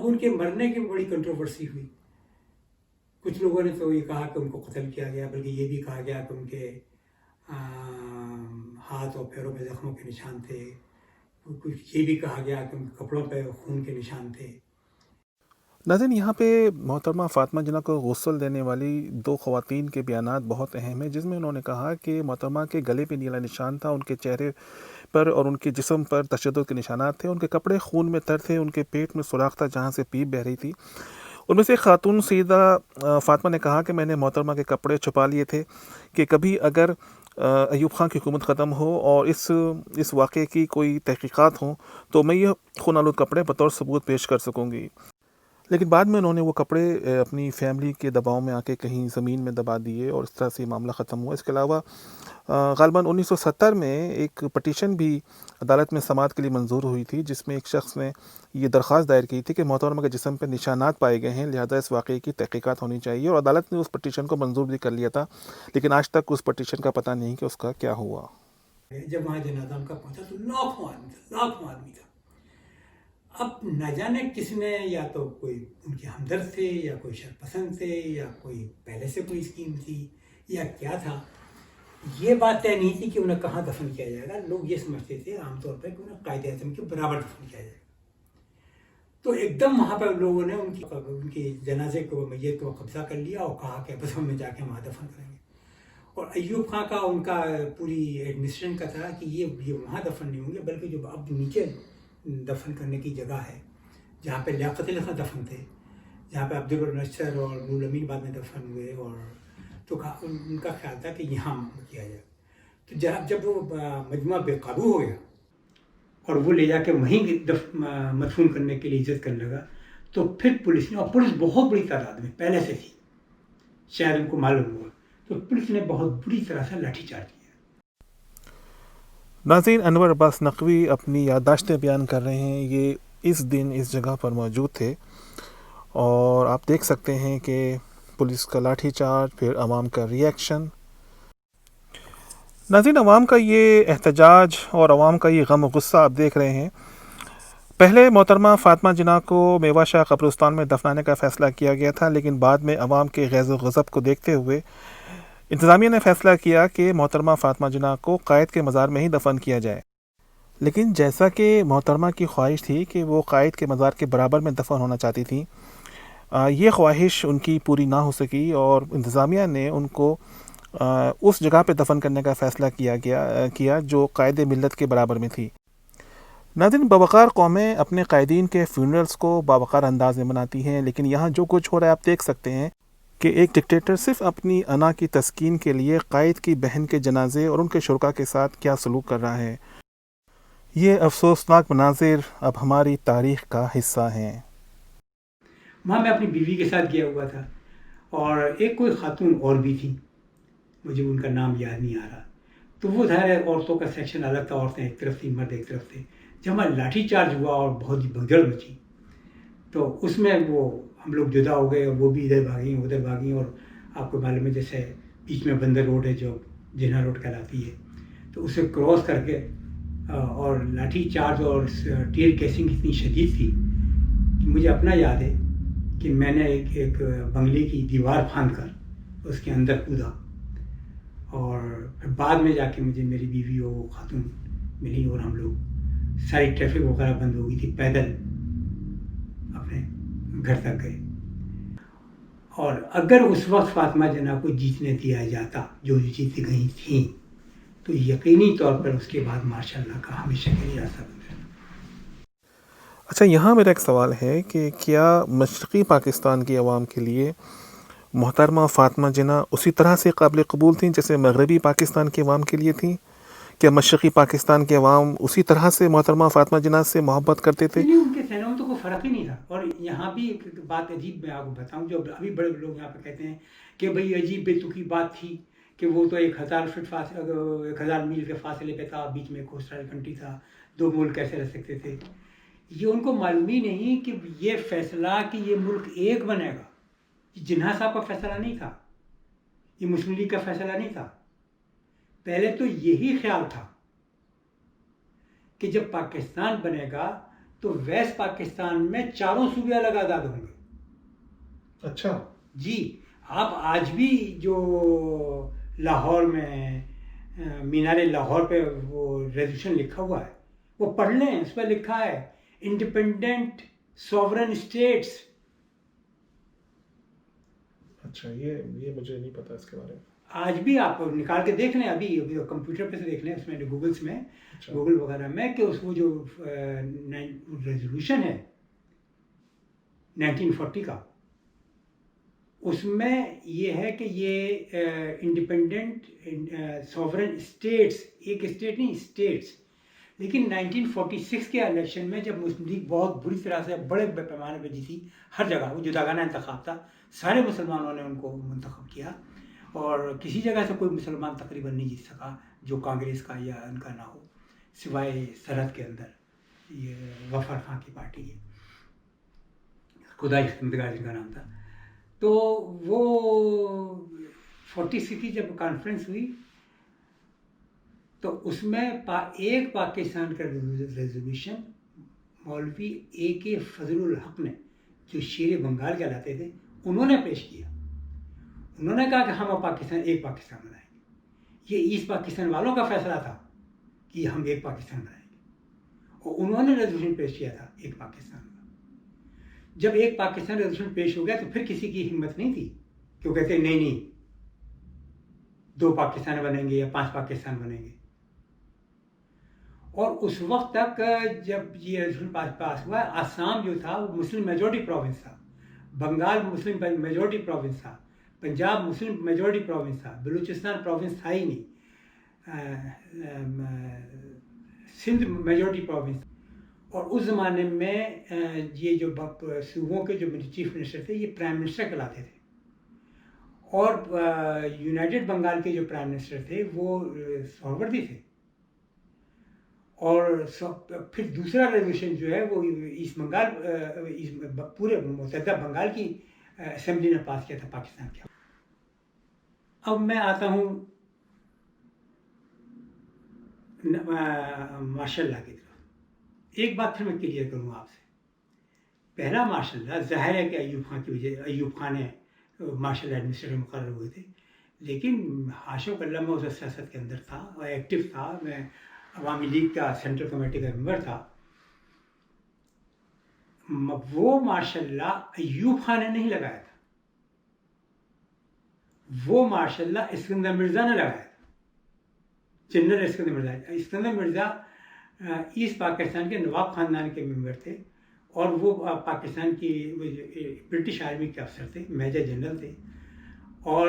اب ان کے مرنے کی بڑی کنٹروورسی ہوئی. کچھ لوگوں نے تو یہ کہا کہ ان کو قتل کیا گیا، بلکہ یہ بھی کہا گیا کہ ان کے ہاتھ اور پیروں پہ زخموں کے نشان تھے. کچھ یہ بھی کہا گیا کہ ان کے کپڑوں پہ خون کے نشان تھے. ناظرین، یہاں پہ محترمہ فاطمہ جناح کو غسل دینے والی 2 خواتین کے بیانات بہت اہم ہیں، جس میں انہوں نے کہا کہ محترمہ کے گلے پہ نیلا نشان تھا، ان کے چہرے پر اور ان کے جسم پر تشدد کے نشانات تھے، ان کے کپڑے خون میں تر تھے، ان کے پیٹ میں سوراخ تھا جہاں سے پیپ بہہ رہی تھی. ان میں سے ایک خاتون سیدہ فاطمہ نے کہا کہ میں نے محترمہ کے کپڑے چھپا لیے تھے کہ کبھی اگر ایوب خان کی حکومت ختم ہو اور اس واقعے کی کوئی تحقیقات ہوں تو میں یہ خون آلود کپڑے بطور ثبوت پیش کر سکوں گی. لیکن بعد میں انہوں نے وہ کپڑے اپنی فیملی کے دباؤ میں آ کے کہیں زمین میں دبا دیے اور اس طرح سے معاملہ ختم ہوا. اس کے علاوہ غالباً 1970 میں ایک پٹیشن بھی عدالت میں سماعت کے لیے منظور ہوئی تھی، جس میں ایک شخص نے یہ درخواست دائر کی تھی کہ محترمہ کے جسم پر نشانات پائے گئے ہیں، لہذا اس واقعے کی تحقیقات ہونی چاہیے، اور عدالت نے اس پٹیشن کو منظور بھی کر لیا تھا. لیکن آج تک اس پٹیشن کا پتہ نہیں کہ اس کا کیا ہوا. جب وہاں جنازہ ان کا پہنچا تو لاکھوں آدمی تھا. اب نہ جانے کس نے، یا تو کوئی ان کے ہمدرد تھے، یا کوئی شرپسند تھے، یا کوئی پہلے سے کوئی اسکیم تھی، یا کیا تھا. یہ بات طے نہیں تھی کہ انہیں کہاں دفن کیا جائے گا. لوگ یہ سمجھتے تھے عام طور پہ کہ انہیں قائد اعظم کے برابر دفن کیا جائے گا. تو ایک دم وہاں پہ لوگوں نے ان کی جنازے کو میت کو قبضہ کر لیا اور کہا کہ بس ہم جا کے وہاں دفن کریں گے. اور ایوب خان کا ان کا پوری ایڈمنسٹریشن کا تھا کہ یہ وہاں دفن نہیں ہوں گے، بلکہ جو اب نیچے دفن کرنے کی جگہ ہے جہاں پہ لیاقت علی خان دفن تھے، جہاں پہ عبدالنصر اور نور امین بعد میں دفن ہوئے، اور تو ان کا خیال تھا کہ یہاں کیا جائے. تو جب وہ مجمع بے قابو ہو گیا اور وہ لے جا کے وہیں مدفون کرنے کے لیے عزت کرنے لگا، تو پھر پولیس نے، اور پولیس بہت بڑی تعداد میں پہلے سے تھی، شاید ان کو معلوم ہوا، تو پولیس نے بہت بری طرح سے لاٹھی چارج کیا. ناظرین، انور عباس نقوی اپنی یادداشتیں بیان کر رہے ہیں. یہ اس دن اس جگہ پر موجود تھے، اور آپ دیکھ سکتے ہیں کہ پولیس کا لاٹھی چارج، پھر عوام کا ری ایکشن. ناظرین، عوام کا یہ احتجاج اور عوام کا یہ غم و غصہ آپ دیکھ رہے ہیں. پہلے محترمہ فاطمہ جناح کو میوہ شاہ قبرستان میں دفنانے کا فیصلہ کیا گیا تھا، لیکن بعد میں عوام کے غیظ و غضب کو دیکھتے ہوئے انتظامیہ نے فیصلہ کیا کہ محترمہ فاطمہ جناح کو قائد کے مزار میں ہی دفن کیا جائے. لیکن جیسا کہ محترمہ کی خواہش تھی کہ وہ قائد کے مزار کے برابر میں دفن ہونا چاہتی تھیں، یہ خواہش ان کی پوری نہ ہو سکی، اور انتظامیہ نے ان کو اس جگہ پہ دفن کرنے کا فیصلہ کیا جو قائد ملت کے برابر میں تھی. ناظرین، باوقار قومیں اپنے قائدین کے فیونرلز کو باوقار انداز میں مناتی ہیں، لیکن یہاں جو کچھ ہو رہا ہے آپ دیکھ سکتے ہیں کہ ایک ڈکٹیٹر صرف اپنی انا کی تسکین کے لیے قائد کی بہن کے جنازے اور ان کے شرکاء کے ساتھ کیا سلوک کر رہا ہے. یہ افسوسناک مناظر اب ہماری تاریخ کا حصہ ہیں. وہاں میں اپنی بیوی کے ساتھ گیا ہوا تھا، اور ایک کوئی خاتون اور بھی تھی، مجھے ان کا نام یاد نہیں آ رہا. تو وہ ظاہر ہے عورتوں کا سیکشن الگ تھا، عورتیں ایک طرف تھی، مرد ایک طرف تھے. جب ہمارا لاٹھی چارج ہوا اور بہت بھگدڑ مچی، تو اس میں وہ ہم لوگ جدا ہو گئے، وہ بھی ادھر بھاگیں ادھر بھاگیں. اور آپ کو معلوم ہے جیسے بیچ میں بندر روڈ ہے جو جناح روڈ کہلاتی ہے، تو اسے کراس کر کے، اور لاٹھی چارج اور ٹیئر گیسنگ اتنی شدید تھی کہ مجھے اپنا یاد ہے کہ میں نے ایک بنگلے کی دیوار پھاند کر اس کے اندر کودا، اور پھر بعد میں جا کے مجھے میری بیوی اور وہ خاتون ملی، اور ہم لوگ ساری ٹریفک وغیرہ بند ہو گئی تھی، پیدل اپنے گھر تک گئے. اور اگر اس وقت فاطمہ جناح کو جیتنے دیا جاتا جو جیت گئی تھیں، تو یقینی طور پر اس کے بعد ماشاء اللہ کا ہمیشہ کے لیے راستہ بن جاتا. اچھا، یہاں میرا ایک سوال ہے کہ کیا مشرقی پاکستان کی عوام کے لیے محترمہ فاطمہ جناح اسی طرح سے قابل قبول تھیں جیسے مغربی پاکستان کے عوام کے لیے تھیں؟ کیا مشرقی پاکستان کے عوام اسی طرح سے محترمہ فاطمہ جناح سے محبت کرتے تھے؟ نہیں، ان کے ذہنوں میں تو کوئی فرق ہی نہیں تھا. اور یہاں بھی ایک بات عجیب میں آپ کو بتاؤں، جو ابھی بڑے لوگ یہاں پہ کہتے ہیں کہ بھئی عجیب بے تکی بات تھی کہ وہ تو 1000 میل کے فاصلے پہ تھا، بیچ میں کوسٹل کنٹری تھا، 2 ملک کیسے رہ سکتے تھے. یہ ان کو معلوم ہی نہیں کہ یہ فیصلہ کہ یہ ملک ایک بنے گا، یہ جناح صاحب کا فیصلہ نہیں تھا، یہ مسلم لیگ کا فیصلہ نہیں تھا. پہلے تو یہی خیال تھا کہ جب پاکستان بنے گا تو ویسٹ پاکستان میں 4 صوبے الگ آزاد ہوں گے. اچھا جی آپ آج بھی جو لاہور میں مینار لاہور پہ وہ ریزولوشن لکھا ہوا ہے وہ پڑھ لیں, اس پہ لکھا ہے انڈیپینڈنٹ سوورن اسٹیٹس. اچھا یہ مجھے نہیں پتا اس کے بارے میں. آج بھی آپ نکال کے دیکھ لیں, ابھی کمپیوٹر پہ سے دیکھ لیں, اس میں گوگلس میں گوگل وغیرہ میں, کہ اس وہ جو ریزولوشن ہے 1940 کا, اس میں یہ ہے کہ یہ انڈیپینڈنٹ سوورن اسٹیٹس, ایک اسٹیٹ نہیں اسٹیٹس. لیکن 1946 کے الیکشن میں جب مسلم لیگ بہت بری طرح سے بڑے پیمانے پہ جیتی ہر جگہ, وہ جداگانہ انتخاب تھا, سارے مسلمانوں نے ان کو منتخب کیا, اور کسی جگہ سے کوئی مسلمان تقریباً نہیں جیت سکا جو کانگریس کا یا ان کا نہ ہو, سوائے سرحد کے اندر یہ غفار خان کی پارٹی ہے, خدائی خدمتگار جن کا نام تھا. تو وہ 46 کی جب کانفرنس ہوئی تو اس میں ایک پاکستان کا ریزولوشن مولوی اے کے فضل الحق نے, جو شیر بنگال کہلاتے تھے, انہوں نے پیش کیا. انہوں نے کہا کہ ہم پاکستان ایک پاکستان بنائیں گے. یہ ایسٹ پاکستان والوں کا فیصلہ تھا کہ ہم ایک پاکستان بنائیں گے, اور انہوں نے ریزولوشن پیش کیا تھا ایک پاکستان کا. جب ایک پاکستان ریزولوشن پیش ہو گیا تو پھر کسی کی ہمت نہیں تھی کہ وہ کہتے نہیں 2 پاکستان بنیں گے یا 5 پاکستان بنیں گے. اور اس وقت تک جب یہ ریزولوشن پاس ہوا, آسام جو تھا وہ مسلم میجورٹی پروونس تھا, بنگال مسلم میجورٹی پروونس تھا, پنجاب مسلم میجورٹی پروونس تھا, بلوچستان پروونس تھا ہی نہیں, سندھ میجورٹی پروونس. اور اس زمانے میں یہ جو صوبوں کے جو چیف منسٹر تھے یہ پرائم منسٹر کہلاتے تھے, اور یونائٹڈ بنگال کے جو پرائم منسٹر تھے وہ سہروردی تھے. اور پھر دوسرا ریزولوشن جو ہے وہ ایسٹ بنگال پورے متحدہ بنگال کی اسمبلی نے پاس کیا تھا پاکستان کے. اب میں آتا ہوں ماشاء اللہ کی طرف. ایک بات پھر میں کلیئر کروں آپ سے. پہلا ماشاء اللہ ظاہر ہے کہ ایوب خان کی وجہ, ایوب خان نے ماشاء اللہ ایڈمنسٹریٹر مقرر ہوئے تھے, لیکن حاشا اللہ میں اس سیاست کے اندر تھا اور ایکٹیو تھا. میں عوامی لیگ کا سینٹرل کمیٹی کا ممبر تھا. وہ ماشاء اللہ ایوب خان نے نہیں لگایا تھا, وہ ماشاء اللہ اسکندر مرزا نے لگایا تھا, جنرل اسکندر مرزا. اسکندر مرزا ایسٹ پاکستان کے نواب خاندان کے ممبر تھے, اور وہ پاکستان کی برٹش آرمی کے افسر تھے, میجر جنرل تھے, اور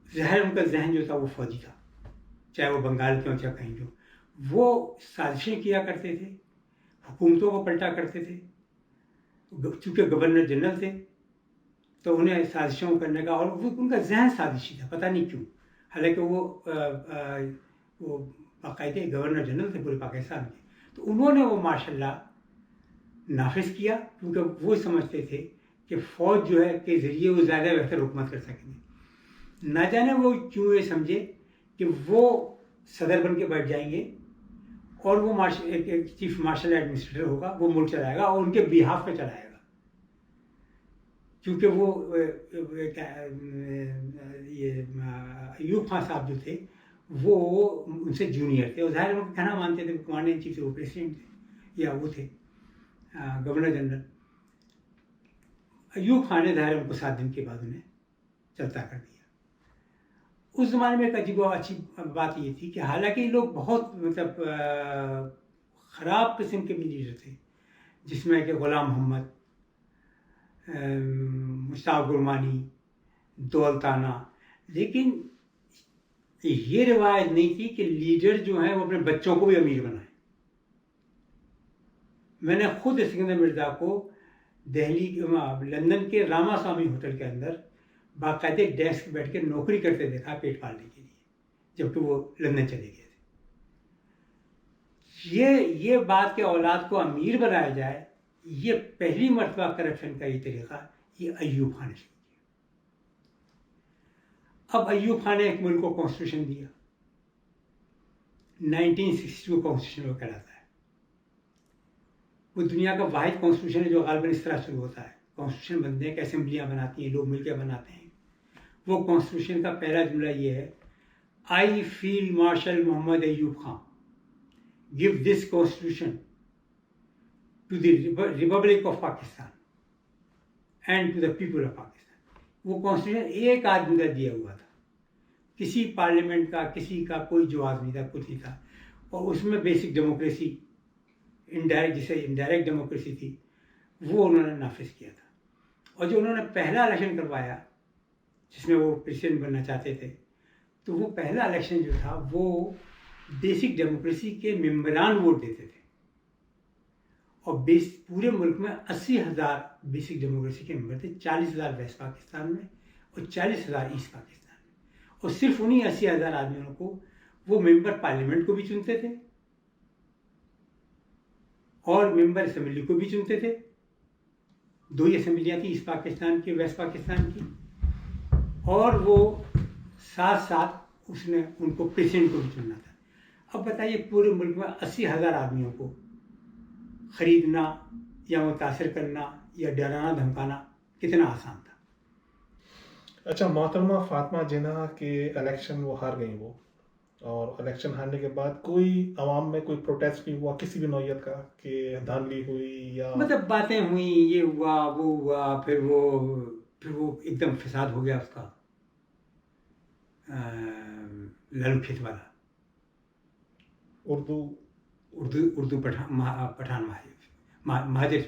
ظاہر ان کا ذہن جو تھا وہ فوجی تھا, چاہے وہ بنگال کے ہوں چاہے کہیں جو. وہ سازشیں کیا کرتے تھے, حکومتوں کو پلٹا کرتے تھے, چونکہ گورنر جنرل تھے تو انہیں سازشوں کرنے کا, اور وہ ان کا ذہن سازشی تھا, پتہ نہیں کیوں, حالانکہ وہ باقاعدہ گورنر جنرل تھے پورے پاکستان کے. تو انہوں نے وہ ماشاء اللہ نافذ کیا, کیونکہ وہ سمجھتے تھے کہ فوج جو ہے کے ذریعے وہ زیادہ بہتر حکومت کر سکیں گے. نہ جانے وہ کیوں یہ سمجھے کہ وہ صدر بن کے بیٹھ جائیں گے اور وہ ایک چیف مارشل ایڈمنسٹریٹر ہوگا, وہ ملک چلائے گا اور ان کے بیہاف پہ چلائے گا, کیونکہ وہ یہ ایوب خان صاحب جو تھے وہ ان سے جونیئر تھے, اور ظاہر ان کا کہنا مانتے تھے. کمانڈر ان چیف تھے, وہ پریسیڈنٹ تھے یا وہ تھے گورنر جنرل. ایوب خان نے ظاہر ان کو 7 دن کے بعد انہیں چلتا کر دیا. اس زمانے میں ایک عجیب و اچھی بات یہ تھی کہ حالانکہ یہ لوگ بہت مطلب خراب قسم کے بھی لیڈر تھے, جس میں کہ غلام محمد, مشتاق گرمانی, دولتانہ, لیکن یہ روایت نہیں تھی کہ لیڈر جو ہیں وہ اپنے بچوں کو بھی امیر بنائیں. میں نے خود اسکندر مرزا کو دہلی لندن کے راما سوامی ہوٹل کے اندر باقاعدہ ڈیسک بیٹھ کے نوکری کرتے دیکھا پیٹ پالنے کے لیے, جبکہ وہ لندن چلے گئے تھے. یہ بات کہ اولاد کو امیر بنایا جائے, یہ پہلی مرتبہ کرپشن کا یہ طریقہ یہ ایوب خان نے شروع کیا. اب ایوب خان نے ایک ملک کو کانسٹیٹیوشن دیا, 1962 کانسٹیٹیوشن وہ کہلاتا ہے. وہ دنیا کا واحد کانسٹیٹیوشن ہے جو غالباً اس طرح شروع ہوتا ہے. کانسٹیٹیوشن بنتے ہیں کہ اسمبلیاں بناتی ہیں, لوگ مل کے بناتے ہیں. وہ کانسٹیٹیوشن کا پہلا جملہ یہ ہے, I field marshal Muhammad Ayub Khan give this constitution to the Republic of Pakistan and to the people of Pakistan. وہ کانسٹیٹیوشن ایک آدمی کا دیا ہوا تھا, کسی پارلیمنٹ کا کسی کا کوئی جواز نہیں تھا, کچھ نہیں تھا. اور اس میں بیسک ڈیموکریسی انڈائریکٹ, جسے انڈائریکٹ ڈیموکریسی تھی, وہ انہوں نے نافذ کیا تھا. اور جو انہوں نے پہلا الیکشن کروایا جس میں وہ پریزیڈنٹ بننا چاہتے تھے, تو وہ پہلا الیکشن جو تھا وہ بیسک ڈیموکریسی کے ممبران ووٹ دیتے تھے. اور پورے ملک میں 80,000 بیسک ڈیموکریسی کے ممبر تھے, 40,000 ویسٹ پاکستان میں اور 40,000 ایسٹ پاکستان میں. اور صرف انہیں 80,000 آدمیوں کو وہ ممبر پارلیمنٹ کو بھی چنتے تھے اور ممبر اسمبلی کو بھی چنتے تھے. 2 ہی اسمبلیاں تھیں, ایسٹ پاکستان کی, ویسٹ پاکستان کی. اور وہ ساتھ ساتھ اس نے ان کو پریزیڈنٹ کو بھی چننا تھا. اب بتائیے پورے ملک میں 80,000 آدمیوں کو خریدنا یا متاثر کرنا یا ڈرانا دھمکانا کتنا آسان تھا. اچھا, محترمہ فاطمہ جناح کے الیکشن وہ ہار گئیں وہ, اور الیکشن ہارنے کے بعد کوئی عوام میں کوئی پروٹیسٹ بھی ہوا کسی بھی نوعیت کا کہ دھاندلی ہوئی یا مطلب باتیں ہوئیں, یہ ہوا وہ ہوا, پھر وہ ایک دم فساد ہو گیا اس کا, لالو کھیت والا. اردو پٹھان مہاجر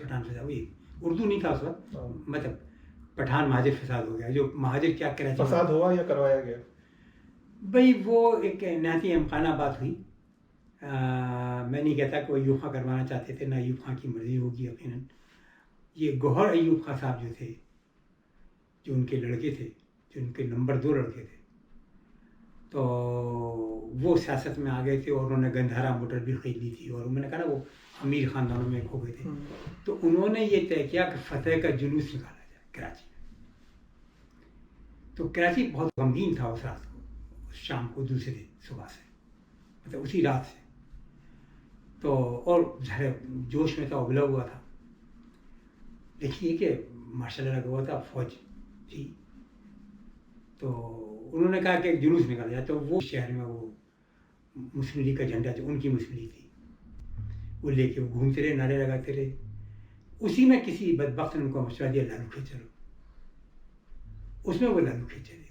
پٹھان فساد ہوئی. اردو نہیں تھا اس وقت, مطلب پٹھان مہاجر فساد ہو گیا. جو مہاجر کیا کراچی فساد ہوا یا کروایا گیا؟ بھائی وہ ایک نہایت امکانہ بات ہوئی. میں نہیں کہتا کہ وہ ایوب خان کروانا چاہتے تھے, نہ ایوب خان کی مرضی ہوگی یقیناً. یہ گوہر ایوب خان صاحب جو تھے, جو ان کے لڑکے تھے, جو ان کے نمبر 2 لڑکے تھے, تو وہ سیاست میں آ گئے تھے اور انہوں نے گندھارا موٹر بھی خرید لی تھی. اور میں نے کہا نا وہ امیر خاندانوں میں ہو گئے تھے. تو انہوں نے یہ طے کیا کہ فتح کا جلوس نکالا جائے کراچی میں. تو کراچی بہت غمگین تھا اس رات کو, شام کو, دوسرے دن صبح سے, مطلب اسی رات سے. تو اور جوش میں تھا, ابلا ہوا تھا. دیکھیے کہ ماشاء اللہ لگا ہوا تھا فوج تھی. تو انہوں نے کہا کہ ایک جلوس نکالا جائے. تو وہ شہر میں وہ مسلم لیگ کا جھنڈا جو ان کی مسلم لیگ تھی وہ لے کے وہ گھومتے رہے, نعرے لگاتے رہے. اسی میں کسی بدبخت نے ان کو مشورہ دیا لالو کھیت چلو. اس میں وہ لالو کھیت چلے گئے.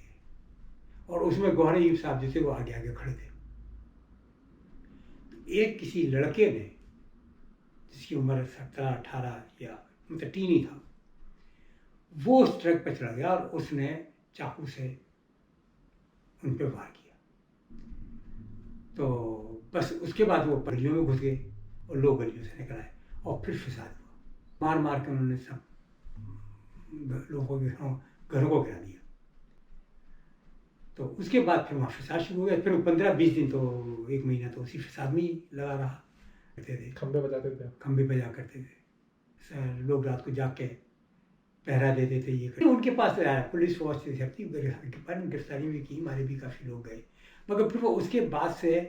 اور اس میں گوہر ایوب صاحب جو تھے وہ آگے آگے کھڑے تھے. ایک کسی لڑکے نے جس کی عمر 17-18 یا مطلب ٹین ہی تھا, وہ اس ٹرک پہ چڑھ گیا اور اس نے چاقو سے ان پہ وار کیا. تو بس اس کے بعد وہ گلیوں میں گھس گئے اور لوگ گلیوں سے نکل آئے اور پھر فساد ہوا. مار مار کے انہوں نے سب لوگوں کے گھروں کو گرا دیا. تو اس کے بعد پھر وہاں فساد شروع ہو گیا. پھر 15-20 دن تو 1 مہینہ تو اسی فساد میں ہی لگا رہا کرتے تھے. کھمبے بجاتے تھے, کھمبے بجا کرتے تھے. لوگ رات کو جاگ کے پہرا دیتے تھے. یہ ان کے پاس پولیس فورس تھی, گرفتاری بھی کی, ہمارے بھی کافی لوگ گئے. مگر پھر وہ اس کے بعد سے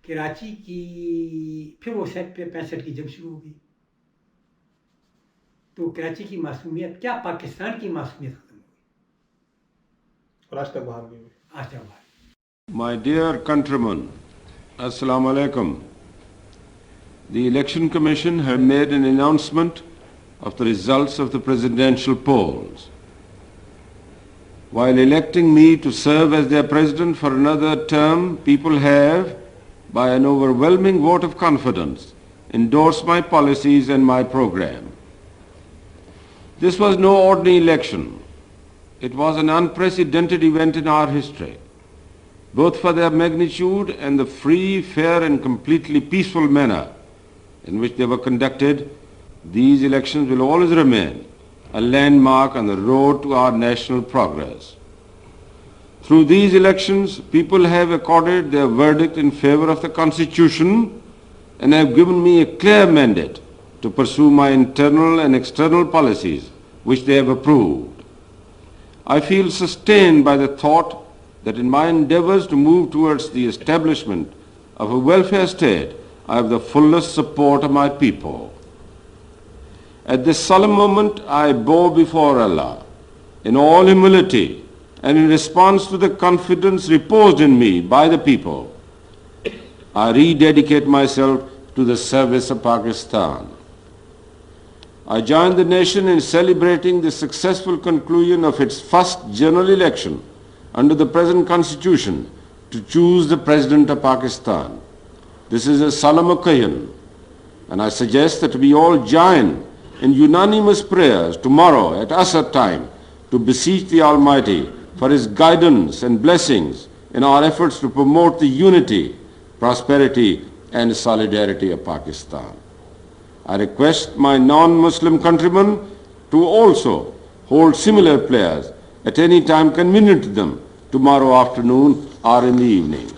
کراچی کی پھر وہ 65 کی جنگ شروع ہو گئی. تو کراچی کی معصومیت کیا پاکستان کی معصومیت ختم ہو گئی اور آج تک باہر گئی. آج تک باہر. My dear countrymen, Assalamu alaikum. The Election Commission have made an announcement of the results of the presidential polls. While electing me to serve as their president for another term, people have, by an overwhelming vote of confidence, endorsed my policies and my program. This was no ordinary election. It was an unprecedented event in our history, both for their magnitude and the free, fair and completely peaceful manner in which they were conducted. These elections will always remain a landmark on the road to our national progress. Through these elections, people have accorded their verdict in favor of the Constitution and have given me a clear mandate to pursue my internal and external policies which they have approved. I feel sustained by the thought that in my endeavors to move towards the establishment of a welfare state, I have the fullest support of my people. At this solemn moment, I bow before Allah in all humility and in response to the confidence reposed in me by the people. I rededicate myself to the service of Pakistan. I join the nation in celebrating the successful conclusion of its first general election under the present constitution to choose the President of Pakistan. This is a solemn occasion, and I suggest that we all join in unanimous prayers tomorrow at Asr time to beseech the Almighty for His guidance and blessings in our efforts to promote the unity, prosperity and solidarity of Pakistan. I request my non-Muslim countrymen to also hold similar prayers at any time convenient to them tomorrow afternoon or in the evening.